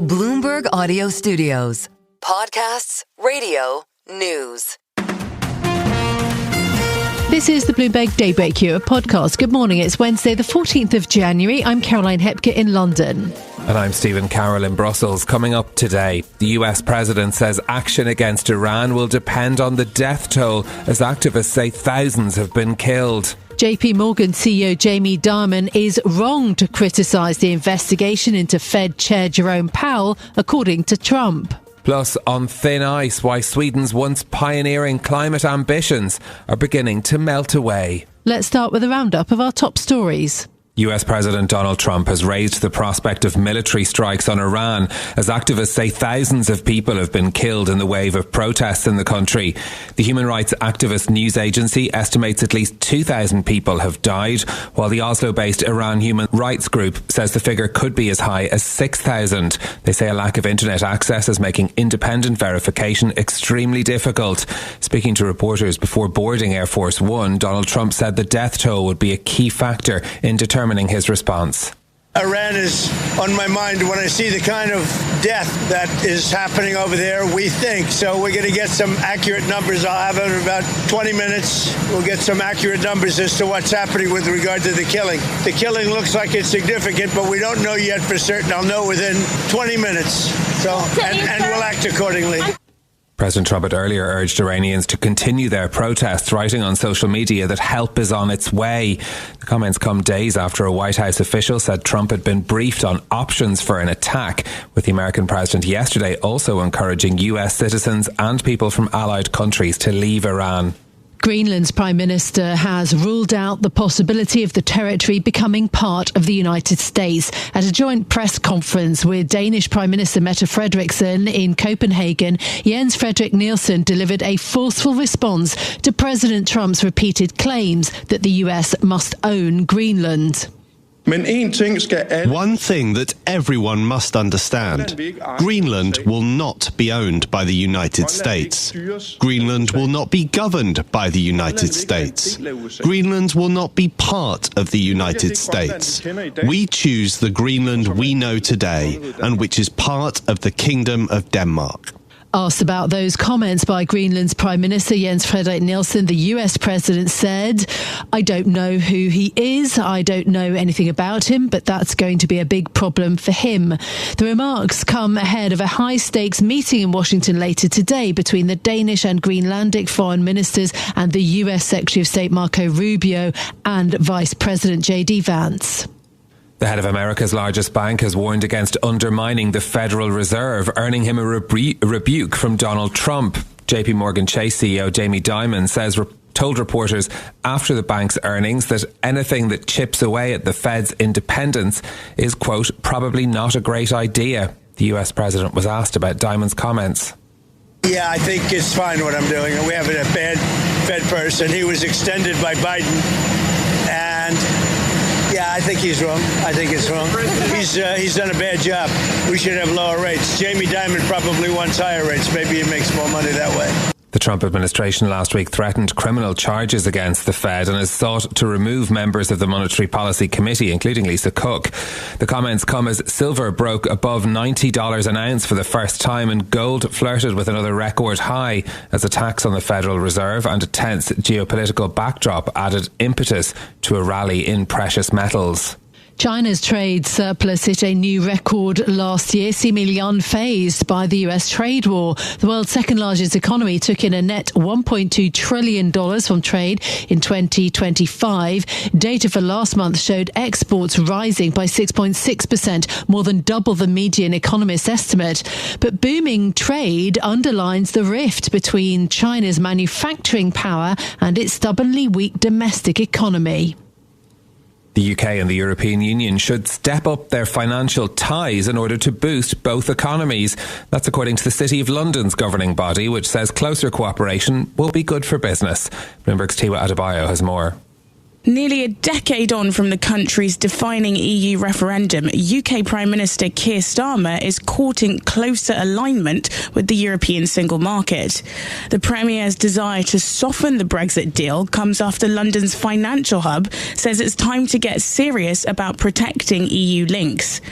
Bloomberg Audio Studios. Podcasts, radio, news. This is the Bloomberg Daybreak, a podcast. Good morning. It's Wednesday, the 14th of January. I'm Caroline Hepke in London. And I'm Stephen Carroll in Brussels. Coming up today, the US president says action against Iran will depend on the death toll as activists say thousands have been killed. JPMorgan CEO Jamie Dimon is wrong to criticise the investigation into Fed Chair Jerome Powell, according to Trump. Plus, on thin ice, why Sweden's once pioneering climate ambitions are beginning to melt away. Let's start with a roundup of our top stories. US President Donald Trump has raised the prospect of military strikes on Iran as activists say thousands of people have been killed in the wave of protests in the country. The human rights activist news agency estimates at least 2,000 people have died, while the Oslo-based Iran human rights group says the figure could be as high as 6,000. They say a lack of internet access is making independent verification extremely difficult. Speaking to reporters before boarding Air Force One, Donald Trump said the death toll would be a key factor in determining his response. Iran is on my mind when I see the kind of death that is happening over there, we think. So we're going to get some accurate numbers. I'll have it in about 20 minutes. We'll get some accurate numbers as to what's happening with regard to the killing. The killing looks like it's significant, but we don't know yet for certain. I'll know within 20 minutes. So, and we'll act accordingly. President Trump had earlier urged Iranians to continue their protests, writing on social media that help is on its way. The comments come days after a White House official said Trump had been briefed on options for an attack, with the American president yesterday also encouraging US citizens and people from allied countries to leave Iran. Greenland's Prime Minister has ruled out the possibility of the territory becoming part of the United States. At a joint press conference with Danish Prime Minister Mette Frederiksen in Copenhagen, Jens Frederik Nielsen delivered a forceful response to President Trump's repeated claims that the US must own Greenland. One thing that everyone must understand: Greenland will not be owned by the United States. Greenland will not be governed by the United States. Greenland will not be part of the United States. We choose the Greenland we know today, and which is part of the Kingdom of Denmark. Asked about those comments by Greenland's Prime Minister Jens Frederik Nielsen, the US president said, "I don't know who he is. I don't know anything about him, but that's going to be a big problem for him." The remarks come ahead of a high-stakes meeting in Washington later today between the Danish and Greenlandic foreign ministers and the US Secretary of State Marco Rubio and Vice President J.D. Vance. The head of America's largest bank has warned against undermining the Federal Reserve, earning him a rebuke from Donald Trump. JPMorgan Chase CEO Jamie Dimon told reporters after the bank's earnings that anything that chips away at the Fed's independence is, quote, probably not a great idea. The US president was asked about Dimon's comments. Yeah, I think it's fine what I'm doing. We have a bad Fed person. He was extended by Biden, and yeah, I think he's wrong. I think it's wrong. He's done a bad job. We should have lower rates. Jamie Dimon probably wants higher rates. Maybe he makes more money that way. The Trump administration last week threatened criminal charges against the Fed and has sought to remove members of the Monetary Policy Committee, including Lisa Cook. The comments come as silver broke above $90 an ounce for the first time, and gold flirted with another record high as attacks on the Federal Reserve and a tense geopolitical backdrop added impetus to a rally in precious metals. China's trade surplus hit a new record last year, seemingly unfazed by the US trade war. The world's second largest economy took in a net $1.2 trillion from trade in 2025. Data for last month showed exports rising by 6.6%, more than double the median economist estimate. But booming trade underlines the rift between China's manufacturing power and its stubbornly weak domestic economy. The UK and the European Union should step up their financial ties in order to boost both economies. That's according to the City of London's governing body, which says closer cooperation will be good for business. Bloomberg's Tiwa Adebayo has more. Nearly a decade on from the country's defining EU referendum, UK Prime Minister Keir Starmer is courting closer alignment with the European single market. The Premier's desire to soften the Brexit deal comes after London's financial hub says it's time to get serious about protecting EU links.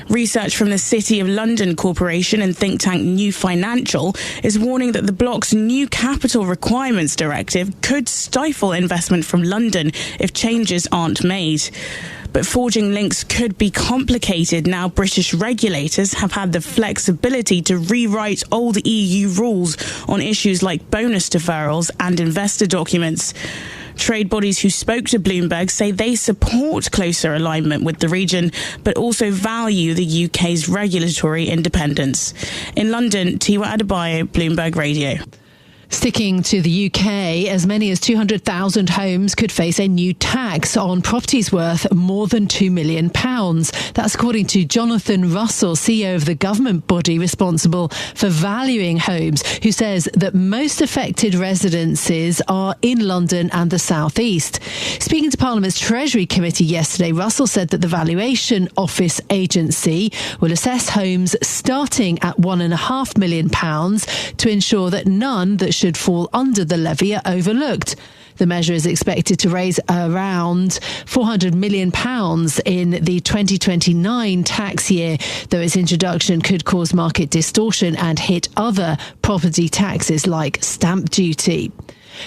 Research from the City of London Corporation and think tank New Financial is warning that the bloc's new capital requirements directive could stifle investment from London if changes aren't made. But forging links could be complicated now British regulators have had the flexibility to rewrite old EU rules on issues like bonus deferrals and investor documents. Trade bodies who spoke to Bloomberg say they support closer alignment with the region, but also value the UK's regulatory independence. In London, Tiwa Adebayo, Bloomberg Radio. Sticking to the UK, as many as 200,000 homes could face a new tax on properties worth more than £2 million. That's according to Jonathan Russell, CEO of the government body responsible for valuing homes, who says that most affected residences are in London and the South East. Speaking to Parliament's Treasury Committee yesterday, Russell said that the Valuation Office agency will assess homes starting at £1.5 million to ensure that none that should fall under the levy are overlooked. The measure is expected to raise around £400 million in the 2029 tax year, though its introduction could cause market distortion and hit other property taxes like stamp duty.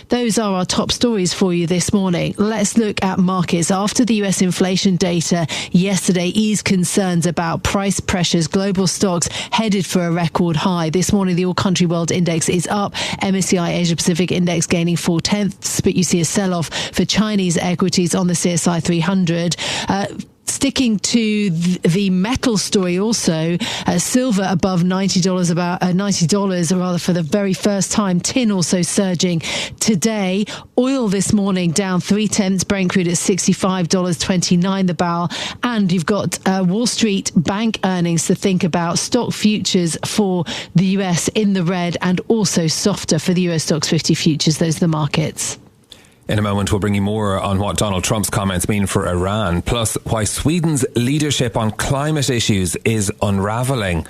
Those are our top stories for you this morning. Let's look at markets. After the US inflation data yesterday eased concerns about price pressures, global stocks headed for a record high. This morning, the All Country World Index is up. MSCI Asia Pacific Index gaining 0.4, but you see a sell-off for Chinese equities on the CSI 300. Sticking to the metal story also, silver above $90 for the very first time. Tin also surging today. Oil this morning down 0.3. Brent crude at $65.29 the barrel. And you've got Wall Street bank earnings to think about. Stock futures for the US in the red and also softer for the US Stocks 50 futures. Those are the markets. In a moment, we'll bring you more on what Donald Trump's comments mean for Iran, plus why Sweden's leadership on climate issues is unravelling.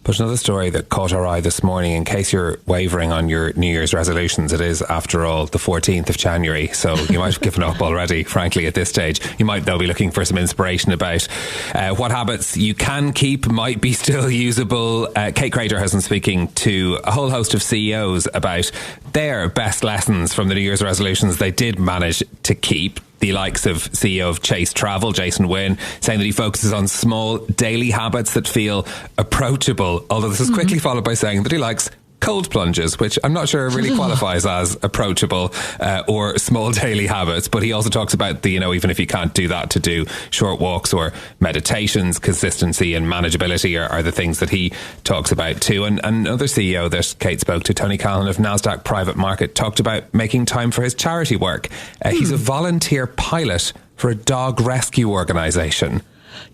But another story that caught our eye this morning, in case you're wavering on your New Year's resolutions, it is, after all, the 14th of January. So you might have given up already, frankly, at this stage. You might, though, be looking for some inspiration about what habits you can keep might be still usable. Kate Crater has been speaking to a whole host of CEOs about their best lessons from the New Year's resolutions they did manage to keep. The likes of CEO of Chase Travel, Jason Wynn, saying that he focuses on small daily habits that feel approachable, although this is quickly followed by saying that he likes cold plunges, which I'm not sure really qualifies as approachable or small daily habits. But he also talks about even if you can't do that, to do short walks or meditations. Consistency and manageability are the things that he talks about too. And another CEO that Kate spoke to, Tony Callan of Nasdaq Private Market, talked about making time for his charity work. He's a volunteer pilot for a dog rescue organisation.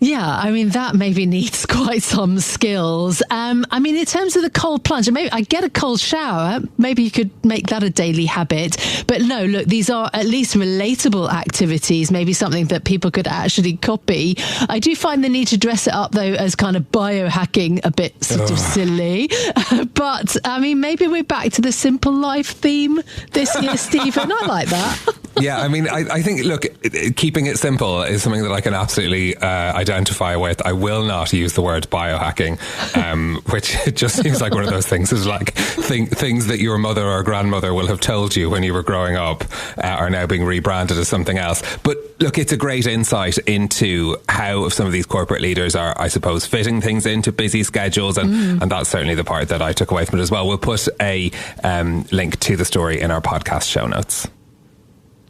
Yeah, I mean, that maybe needs quite some skills. In terms of the cold plunge, maybe I get a cold shower. Maybe you could make that a daily habit. But no, look, these are at least relatable activities, maybe something that people could actually copy. I do find the need to dress it up, though, as kind of biohacking a bit sort of silly. But, maybe we're back to the simple life theme this year, Stephen. I like that. Yeah, I think, look, keeping it simple is something that I can absolutely identify with. I will not use the word biohacking, which just seems like one of those things. Is like things that your mother or grandmother will have told you when you were growing up are now being rebranded as something else. But look, it's a great insight into how some of these corporate leaders are, I suppose, fitting things into busy schedules, and that's certainly the part that I took away from it as well. We'll put a link to the story in our podcast show notes.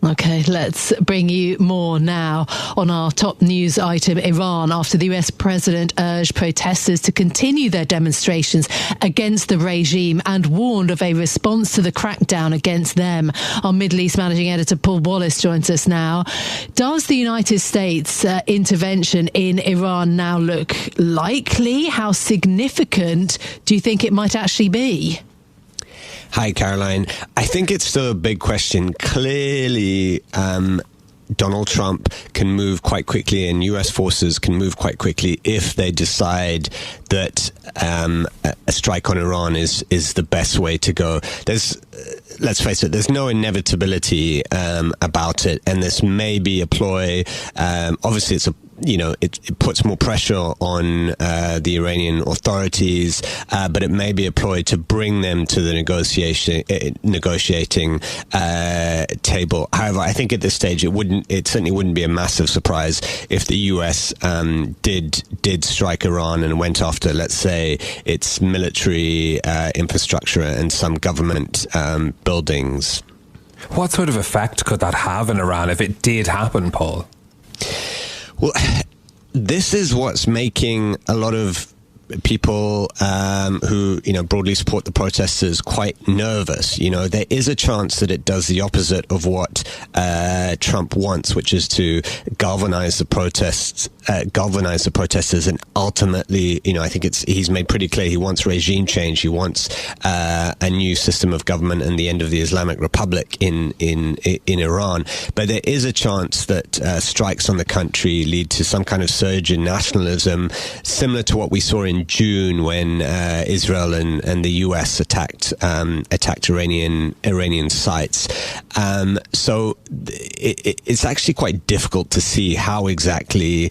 Okay, let's bring you more now on our top news item. Iran, after the US president urged protesters to continue their demonstrations against the regime and warned of a response to the crackdown against them. Our Middle East managing editor Paul Wallace joins us now. Does the United States intervention in Iran now look likely? How significant do you think it might actually be? Hi, Caroline. I think it's still a big question. Clearly, Donald Trump can move quite quickly and US forces can move quite quickly if they decide that a strike on Iran is the best way to go. Let's face it, there's no inevitability about it, and this may be a ploy. Obviously, it's it puts more pressure on the Iranian authorities, but it may be employed to bring them to the negotiating table. However, I think at this stage it certainly wouldn't be a massive surprise if the US did strike Iran and went after, let's say, its military infrastructure and some government buildings. What sort of effect could that have in Iran if it did happen, Paul? Well, this is what's making a lot of people who broadly support the protesters quite nervous. There is a chance that it does the opposite of what Trump wants, which is to galvanize the protesters, and ultimately, I think he's made pretty clear he wants regime change. He wants a new system of government and the end of the Islamic Republic in Iran. But there is a chance that strikes on the country lead to some kind of surge in nationalism, similar to what we saw in June when Israel and the US attacked Iranian sites. So it's actually quite difficult to see how exactly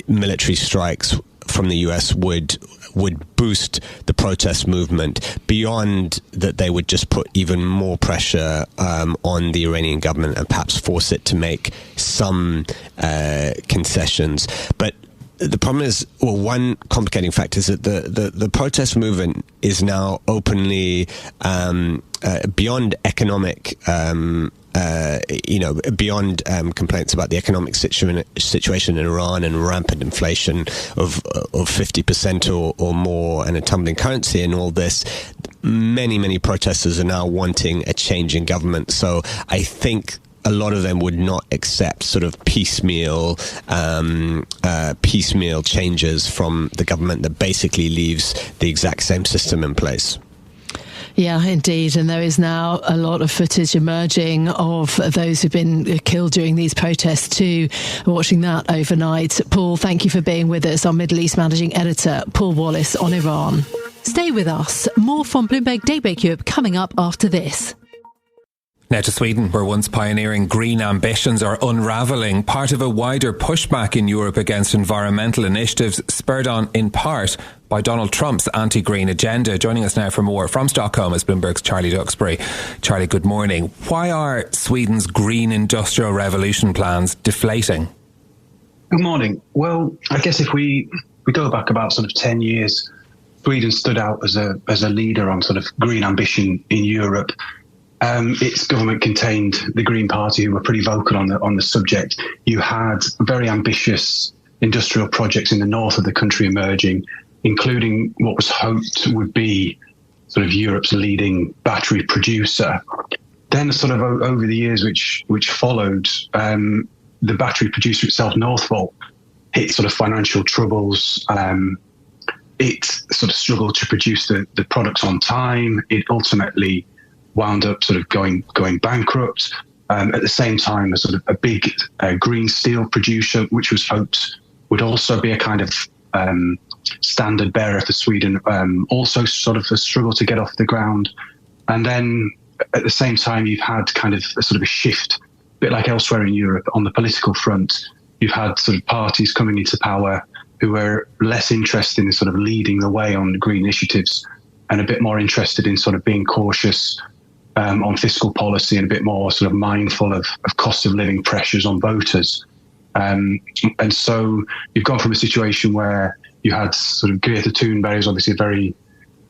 military strikes from the US would boost the protest movement, beyond that they would just put even more pressure on the Iranian government and perhaps force it to make some concessions. But the problem is, one complicating factor is that the protest movement is now openly beyond economic, beyond complaints about the economic situation in Iran and rampant inflation of 50% or more and a tumbling currency and all this. Many protesters are now wanting a change in government. So I think a lot of them would not accept sort of piecemeal changes from the government that basically leaves the exact same system in place. Yeah, indeed. And there is now a lot of footage emerging of those who've been killed during these protests too. Watching that overnight. Paul, thank you for being with us. Our Middle East Managing Editor, Paul Wallace, on Iran. Stay with us. More from Bloomberg Daybreak Europe coming up after this. Now to Sweden, where once pioneering green ambitions are unravelling, part of a wider pushback in Europe against environmental initiatives, spurred on in part by Donald Trump's anti-green agenda. Joining us now for more from Stockholm is Bloomberg's Charlie Duxbury. Charlie, good morning. Why are Sweden's green industrial revolution plans deflating? Good morning. Well, I guess if we go back about sort of 10 years, Sweden stood out as a leader on sort of green ambition in Europe. Its government contained the Green Party, who were pretty vocal on the subject. You had very ambitious industrial projects in the north of the country emerging, including what was hoped would be sort of Europe's leading battery producer. Then sort of over the years which followed, the battery producer itself, Northvolt, hit sort of financial troubles. It sort of struggled to produce the products on time. It ultimately wound up sort of going bankrupt. At the same time, a sort of a big green steel producer, which was hoped would also be a kind of standard bearer for Sweden, also sort of a struggle to get off the ground. And then at the same time, you've had kind of a sort of a shift, a bit like elsewhere in Europe on the political front. You've had sort of parties coming into power who were less interested in sort of leading the way on green initiatives and a bit more interested in sort of being cautious on fiscal policy and a bit more sort of mindful of cost of living pressures on voters. And so you've gone from a situation where you had sort of Greta Thunberg, who's obviously a very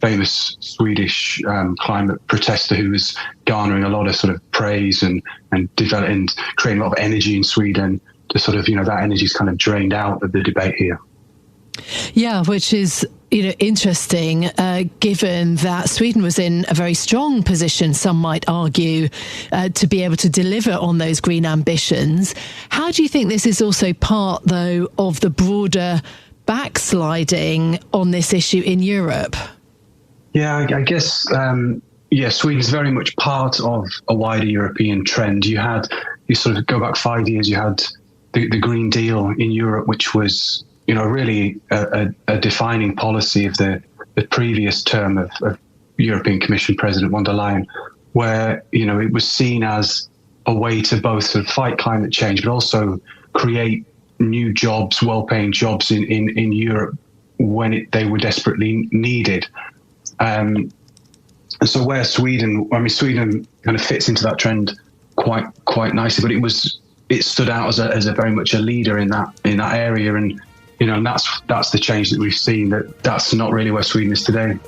famous Swedish climate protester who was garnering a lot of sort of praise and creating a lot of energy in Sweden, to sort of, that energy's kind of drained out of the debate here. Yeah, which is, interesting, given that Sweden was in a very strong position, some might argue, to be able to deliver on those green ambitions. How do you think this is also part, though, of the broader backsliding on this issue in Europe? Yeah, I guess, Sweden's very much part of a wider European trend. You sort of go back 5 years, you had the Green Deal in Europe, which was really a defining policy of the previous term of European Commission President von der Leyen, where, it was seen as a way to both sort of fight climate change, but also create new jobs, well-paying jobs in Europe when they were desperately needed. And so where Sweden kind of fits into that trend quite nicely, but it stood out as a very much a leader in that area, and and that's the change that we've seen. That's not really where Sweden is today.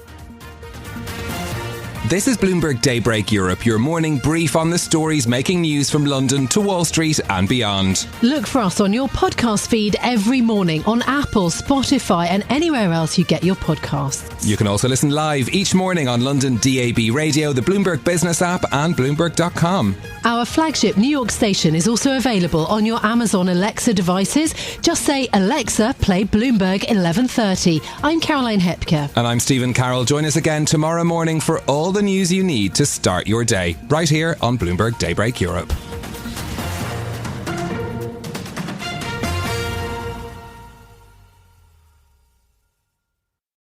This is Bloomberg Daybreak Europe, your morning brief on the stories making news from London to Wall Street and beyond. Look for us on your podcast feed every morning on Apple, Spotify and anywhere else you get your podcasts. You can also listen live each morning on London DAB Radio, the Bloomberg Business app and Bloomberg.com. Our flagship New York station is also available on your Amazon Alexa devices. Just say, Alexa, play Bloomberg 1130. I'm Caroline Hepker. And I'm Stephen Carroll. Join us again tomorrow morning for all the news you need to start your day, right here on Bloomberg Daybreak Europe.